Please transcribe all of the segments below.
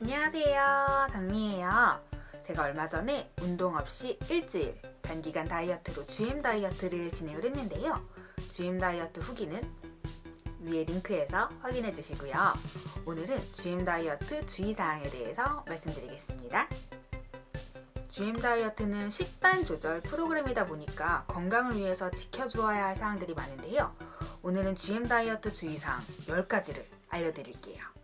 안녕하세요, 장미예요. 제가 얼마 전에 운동 없이 일주일 단기간 다이어트로 GM 다이어트를 진행을 했는데요. GM 다이어트 후기는 위에 링크에서 확인해 주시고요. 오늘은 GM 다이어트 주의사항에 대해서 말씀드리겠습니다. GM 다이어트는 식단 조절 프로그램이다 보니까 건강을 위해서 지켜주어야 할 사항들이 많은데요. 오늘은 GM 다이어트 주의사항 10가지를 알려드릴게요.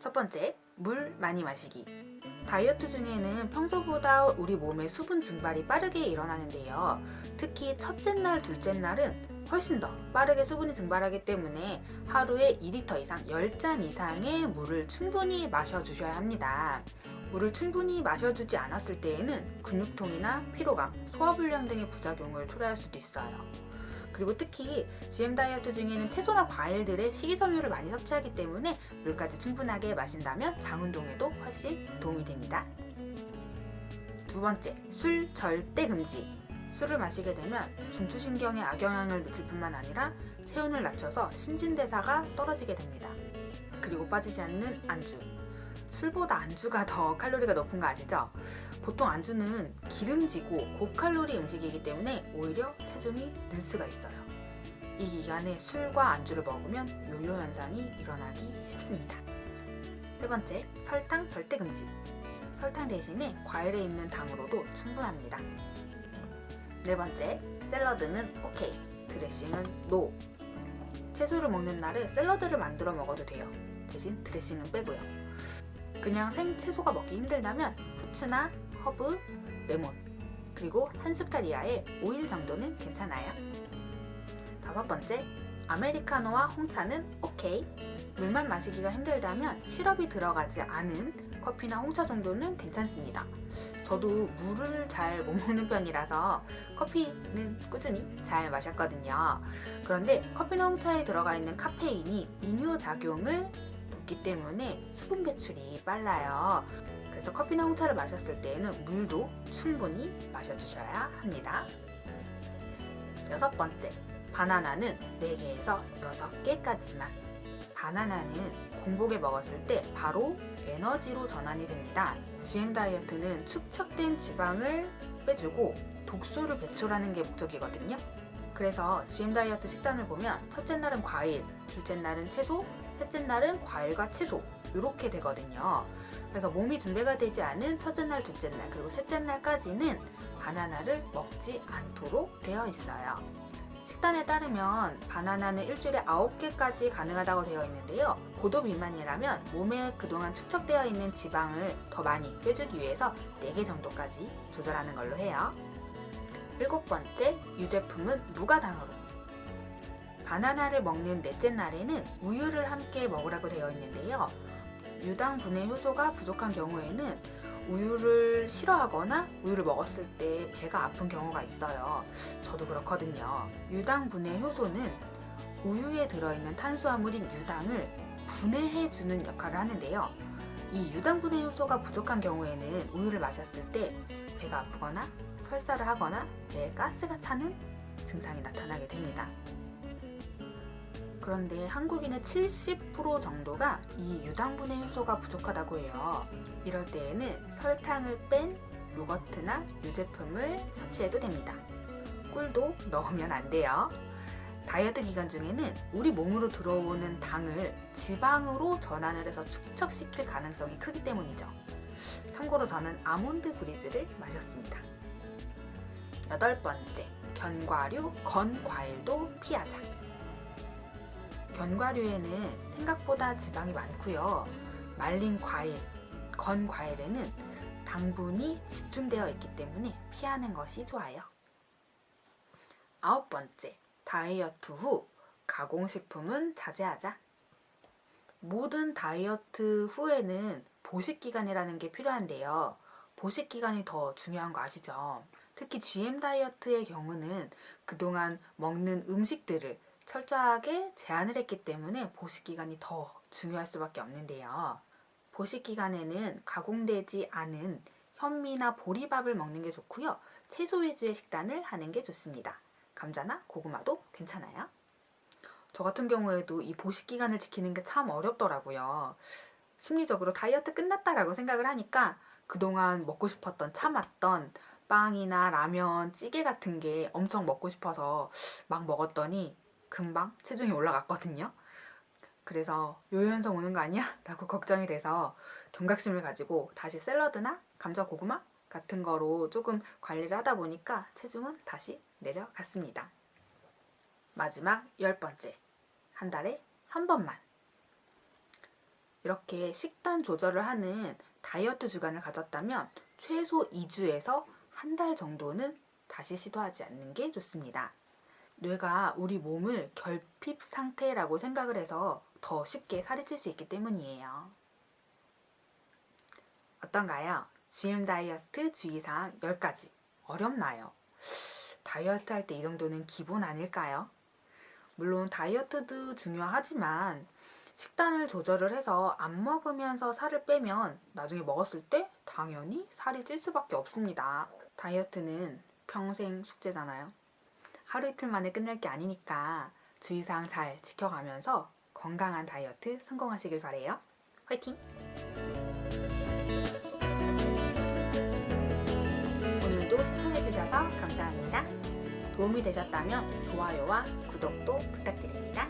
첫 번째, 물 많이 마시기. 다이어트 중에는 평소보다 우리 몸의 수분 증발이 빠르게 일어나는데요. 특히 첫째 날, 둘째 날은 훨씬 더 빠르게 수분이 증발하기 때문에 하루에 2리터 이상, 10잔 이상의 물을 충분히 마셔주셔야 합니다. 물을 충분히 마셔주지 않았을 때에는 근육통이나 피로감, 소화불량 등의 부작용을 초래할 수도 있어요. 그리고 특히 GM 다이어트 중에는 채소나 과일들의 식이섬유를 많이 섭취하기 때문에 물까지 충분하게 마신다면 장 운동에도 훨씬 도움이 됩니다. 두 번째, 술 절대 금지. 술을 마시게 되면 중추신경에 악영향을 미칠 뿐만 아니라 체온을 낮춰서 신진대사가 떨어지게 됩니다. 그리고 빠지지 않는 안주. 술보다 안주가 더 칼로리가 높은 거 아시죠? 보통 안주는 기름지고 고칼로리 음식이기 때문에 오히려 체중이 늘 수가 있어요. 이 기간에 술과 안주를 먹으면 요요 현상이 일어나기 쉽습니다. 세 번째, 설탕 절대 금지. 설탕 대신에 과일에 있는 당으로도 충분합니다. 네 번째, 샐러드는 오케이, 드레싱은 노. 채소를 먹는 날에 샐러드를 만들어 먹어도 돼요. 대신 드레싱은 빼고요. 그냥 생채소가 먹기 힘들다면 후추나 허브, 레몬, 그리고 한 숟갈 이하의 오일 정도는 괜찮아요. 다섯 번째, 아메리카노와 홍차는 오케이. 물만 마시기가 힘들다면 시럽이 들어가지 않은 커피나 홍차 정도는 괜찮습니다. 저도 물을 잘 못 먹는 편이라서 커피는 꾸준히 잘 마셨거든요. 그런데 커피나 홍차에 들어가 있는 카페인이 이뇨작용을 돕기 때문에 수분 배출이 빨라요. 그래서 커피나 홍차를 마셨을 때에는 물도 충분히 마셔주셔야 합니다. 여섯 번째, 바나나는 4개에서 6개까지만. 바나나는 공복에 먹었을 때 바로 에너지로 전환이 됩니다. GM 다이어트는 축적된 지방을 빼주고 독소를 배출하는 게 목적이거든요. 그래서 GM 다이어트 식단을 보면 첫째 날은 과일, 둘째 날은 채소, 셋째 날은 과일과 채소 이렇게 되거든요. 그래서 몸이 준비가 되지 않은 첫째 날, 둘째 날, 그리고 셋째 날까지는 바나나를 먹지 않도록 되어 있어요. 식단에 따르면 바나나는 일주일에 9개까지 가능하다고 되어 있는데요. 고도 비만이라면 몸에 그동안 축적되어 있는 지방을 더 많이 빼주기 위해서 4개 정도까지 조절하는 걸로 해요. 일곱 번째, 유제품은 무가당으로. 바나나를 먹는 넷째 날에는 우유를 함께 먹으라고 되어 있는데요. 유당 분해 효소가 부족한 경우에는 우유를 싫어하거나 우유를 먹었을 때 배가 아픈 경우가 있어요. 저도 그렇거든요. 유당 분해 효소는 우유에 들어있는 탄수화물인 유당을 분해해주는 역할을 하는데요. 이 유당 분해 효소가 부족한 경우에는 우유를 마셨을 때 배가 아프거나 설사를 하거나 배에 가스가 차는 증상이 나타나게 됩니다. 그런데 한국인의 70% 정도가 이 유당 분해 효소가 부족하다고 해요. 이럴 때에는 설탕을 뺀 요거트나 유제품을 섭취해도 됩니다. 꿀도 넣으면 안 돼요. 다이어트 기간 중에는 우리 몸으로 들어오는 당을 지방으로 전환을 해서 축적시킬 가능성이 크기 때문이죠. 참고로 저는 아몬드 브리즈를 마셨습니다. 여덟 번째, 견과류, 건과일도 피하자. 견과류에는 생각보다 지방이 많고요. 말린 과일, 건과일에는 당분이 집중되어 있기 때문에 피하는 것이 좋아요. 아홉 번째, 다이어트 후 가공식품은 자제하자. 모든 다이어트 후에는 보식기간이라는 게 필요한데요. 보식기간이 더 중요한 거 아시죠? 특히 GM 다이어트의 경우는 그동안 먹는 음식들을 철저하게 제한을 했기 때문에 보식기간이 더 중요할 수밖에 없는데요. 보식기간에는 가공되지 않은 현미나 보리밥을 먹는 게 좋고요. 채소 위주의 식단을 하는 게 좋습니다. 감자나 고구마도 괜찮아요. 저 같은 경우에도 이 보식 기간을 지키는 게 참 어렵더라고요. 심리적으로 다이어트 끝났다라고 생각을 하니까 그동안 먹고 싶었던 참았던 빵이나 라면, 찌개 같은 게 엄청 먹고 싶어서 막 먹었더니 금방 체중이 올라갔거든요. 그래서 요요현상 오는 거 아니야? 라고 걱정이 돼서 경각심을 가지고 다시 샐러드나 감자 고구마 같은 거로 조금 관리를 하다 보니까 체중은 다시 내려갔습니다. 마지막 10번째. 한 달에 한 번만. 이렇게 식단 조절을 하는 다이어트 주간을 가졌다면 최소 2주에서 한 달 정도는 다시 시도하지 않는 게 좋습니다. 뇌가 우리 몸을 결핍 상태라고 생각을 해서 더 쉽게 살이 찔 수 있기 때문이에요. 어떤가요? GM 다이어트 주의사항 10가지. 어렵나요? 다이어트 할 때 이 정도는 기본 아닐까요? 물론 다이어트도 중요하지만 식단을 조절을 해서 안 먹으면서 살을 빼면 나중에 먹었을 때 당연히 살이 찔 수밖에 없습니다. 다이어트는 평생 숙제잖아요. 하루 이틀 만에 끝날 게 아니니까 주의사항 잘 지켜가면서 건강한 다이어트 성공하시길 바래요. 화이팅! 오늘도 시청해주셔서 감사합니다. 도움이 되셨다면 좋아요와 구독도 부탁드립니다.